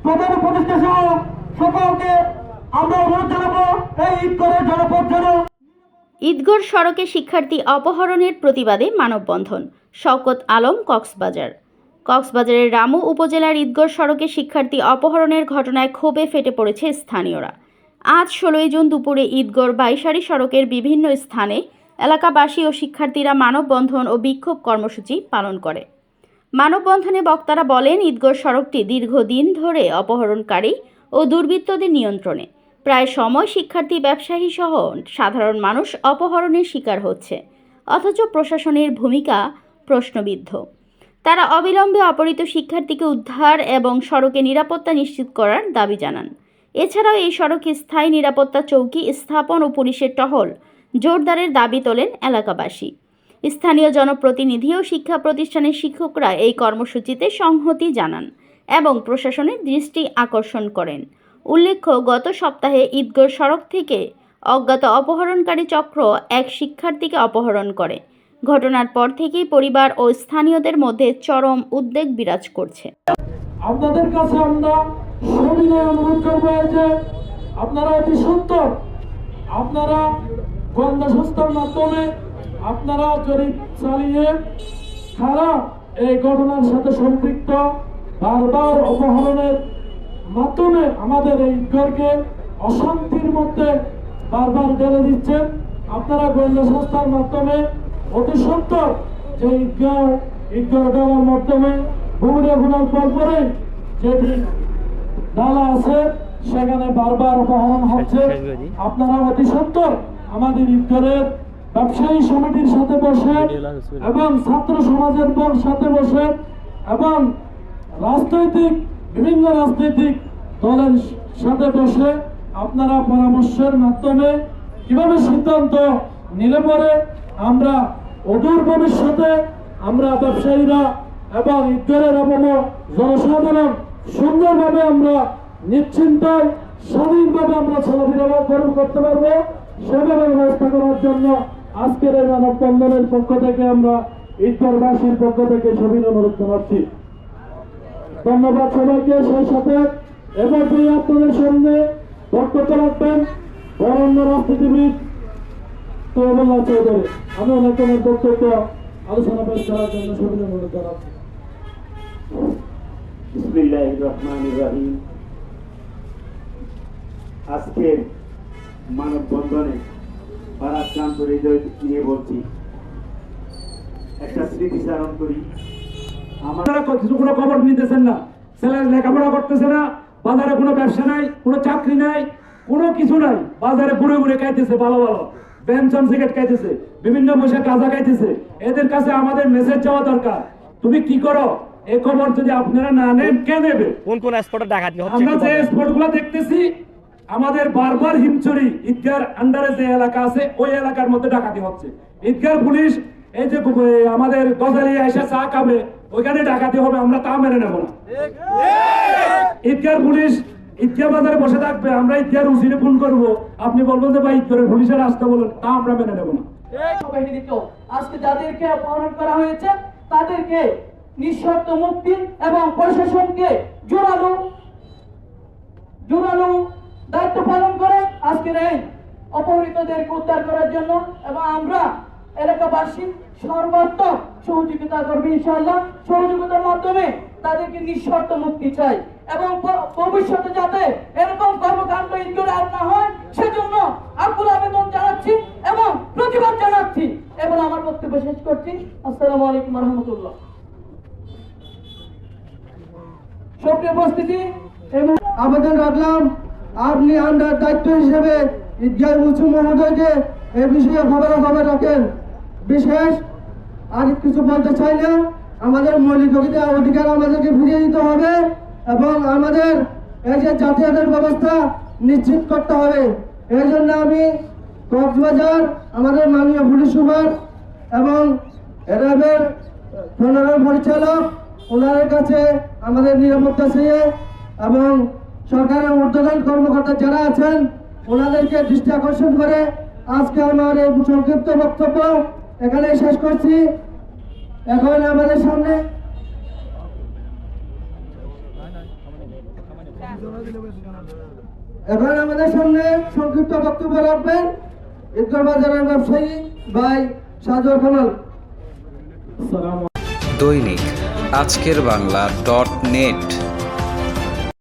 প্রধান উপদেষ্টা সহ সকলকে আমরা অনুরোধ জানাবো এই ঈদগড়ের জনপদ যেন ঈদগড় সড়কে শিক্ষার্থী অপহরণের প্রতিবাদে মানববন্ধন। শওকত আলম, কক্সবাজারের রামু উপজেলার ঈদগড় সড়কে শিক্ষার্থী অপহরণের ঘটনায় ক্ষোভে ফেটে পড়েছে স্থানীয়রা। আজ 16 জুন দুপুরে ঈদগড় বাইশারি সড়কের বিভিন্ন স্থানে এলাকাবাসী ও শিক্ষার্থীরা মানববন্ধন ও বিক্ষোভ কর্মসূচি পালন করে। মানববন্ধনে বক্তারা বলেন, ঈদগড় সড়কটি দীর্ঘদিন ধরে অপহরণকারী ও দুর্বৃত্তদের নিয়ন্ত্রণে। প্রায় সময় শিক্ষার্থী, ব্যবসায়ী সহ সাধারণ মানুষ অপহরণের শিকার হচ্ছে, অথচ প্রশাসনের ভূমিকা প্রশ্নবিদ্ধ। তারা অবিলম্বে অপহৃত শিক্ষার্থীকে উদ্ধার এবং সড়কে নিরাপত্তা নিশ্চিত করার দাবি জানান। এছাড়াও এই সড়কে স্থায়ী নিরাপত্তা চৌকি স্থাপন ও পুলিশের টহল জোরদারের দাবি তোলেন এলাকাবাসী। স্থানীয় জনপ্রতিনিধি ও শিক্ষা প্রতিষ্ঠানের শিক্ষকরা এই কর্মসূচিতে সংহতি জানান এবং প্রশাসনের দৃষ্টি আকর্ষণ করেন। উল্লেখ্য, গত সপ্তাহে ঈদগড় সড়ক থেকে অজ্ঞাত অপহরণকারী চক্র এক শিক্ষার্থীকে অপহরণ করে। ঘটনার পর থেকেই পরিবার ও স্থানীয়দের মধ্যে চরম উদ্বেগ বিরাজ করছে। আপনাদের কাছে আমরা সবিনয় অনুরোধ করবো যে আপনারা অতি সত্তর আপনারা গোয়েন্দা সংস্থার মাধ্যমে আপনারা জরিপ চালিয়ে খারাপ এই ঘটনার সাথে সম্পৃক্ত বারবার অপহরণের মাধ্যমে আমাদের এই ঈদগড়কে অশান্তির মধ্যে বারবার ঢেলে দিচ্ছেন। আপনারা গোয়েন্দা সংস্থার মাধ্যমে অতি সত্তর যে ঈদগড় দেওয়ার মাধ্যমে ভূমিরে গুণার পরে যেটি ডালা আছে সেখানে বারবার অপহরণ হচ্ছে। আপনারা অতি সত্তর আমাদের ঈদগড়ের ব্যবসায়ী সমিতির সাথে বসে এবং ছাত্র সমাজের সাথে বসে এবং বিভিন্ন রাজনৈতিক দলের সাথে বসে আপনারা পরামর্শের মাধ্যমে কিভাবে সিদ্ধান্ত নিলে পরে আমরা অদূর ভবিষ্যতে আমরা ব্যবসায়ীরা এবং ঈদগড়ের জনসাধারণ সুন্দরভাবে আমরা নিশ্চিন্তায় স্বাধীনভাবে আমরা চলাফেরা করতে পারবো, সেভাবে ব্যবস্থা করার জন্য আজকের এই মানববন্ধনের পক্ষ থেকে আমরা ঈদগড়বাসীর পক্ষ থেকে সবিনয় অনুরোধ জানাচ্ছি। ধন্যবাদ সবাইকে। সেই সাথে এবার আপনাদের সামনে বক্তব্য রাখবেন বরেণ্য রাজনীতিবিদ তৈয়বুল্লাহ চৌধুরী। আমি ওনার বক্তব্য আলোচনা পেশ করার জন্য সবিনয় অনুরোধ জানাচ্ছি। বিসমিল্লাহির রহমানির রহিম। আজকের মানববন্ধনে ভারাক্রান্ত হৃদয় নিয়ে বলছি, একটা স্মৃতিচারণ করি। আপনারা কোনো খবর নিতেছেন না, ছেলের লেখাপড়া করতেছে না, বাজারে কোনো ব্যবসা নাই, কোনো চাকরি নাই, কোনো কিছু নাই, বাজারে ঘুরে ঘুরে খাইতেছে, ভালো ভালো বেনসন সিগারেট খাইতেছে, বিভিন্ন বসে গাঁজা খাইতেছে। এদের কাছে আমাদের মেসেজ যাওয়া দরকার, তুমি কি করো? এই খবর যদি আপনারা না নেন, কে নেবে? কোন কোন স্পটে ডাকাতি হচ্ছে? আমরা যে স্পটগুলো দেখতেছি, আমাদের বারবার হিমচুরি ঈদগার আন্ডারে যে এলাকা আছে ওই এলাকার মধ্যে ডাকাতি হচ্ছে। ঈদগার পুলিশ এই যে আমাদের গজালি এসে চা খাবে ওইখানে ডাকাতি হবে, আমরা তা মেনে নেব না। ঈদগার পুলিশ ঈদগাহ বাজারে বসে থাকবে, আমরা ঈদগার উসিরে ফোন করবো, আপনি বলবেন যে ভাই ঈদগারের পুলিশের আসতে বলেন, তা আমরা মেনে নেব না। আজকে যাদেরকে অপহরণ করা হয়েছে তাদেরকে নিঃশর্ত মুক্তি এবং প্রশাসনকে জোরালো দায়িত্ব পালন করে আজকের এই অপহৃতদেরকে উদ্ধার করার জন্য, এবং আমরা এলাকাবাসী সর্বাত্মক সহযোগিতা করবে ইনশাআল্লাহ। সহযোগিতার মাধ্যমে তাদেরকে নিঃশর্ত মুক্তি চাই এবং ভবিষ্যতে যাতে এরকম কর্মকাণ্ড ঈদগড়ে আর না হয় সেজন্য আকুল আবেদন জানাচ্ছি এবং প্রতিবাদ জানাচ্ছি এবং আমার বক্তব্য শেষ করছি। আসসালামু আলাইকুম রহমতুল্লাহ। সক্রিয় উপস্থিতি এবং আবেদন রাখলাম, আপনি আন্ডার দায়িত্ব হিসেবে ঈদগাহ মুচু মহোদয়কে এই বিষয়ে খবর রাখেন। বিশেষ আর কিছু বলতে চাই না, আমাদের মৌলিক অধিকার আমাদেরকে ফিরিয়ে দিতে হবে এবং আমাদের এই যে যাতায়াতের ব্যবস্থা নিশ্চিত করতে হবে। এই জন্য আমি কক্সবাজার আমাদের মাননীয় পুলিশ সুপার এবং র্যাবের পরিচালক ওনাদের কাছে আমাদের নিরাপত্তা চেয়ে এবং সরকারের ঊর্ধ্বতন কর্মকর্তা যারা আছেন ওনাদেরকে দৃষ্টি আকর্ষণ করে আজকে আমার এই সংক্ষিপ্ত বক্তব্য এখানে শেষ করছি। এখন আমাদের সামনে এখন আমাদের সামনে সংক্ষিপ্ত বক্তব্য রাখবেন ঈদগাহ বাজারের ব্যবসায়ী ভাই সাজুর কামাল। আসসালামু দৈনিক আজকের বাংলা .net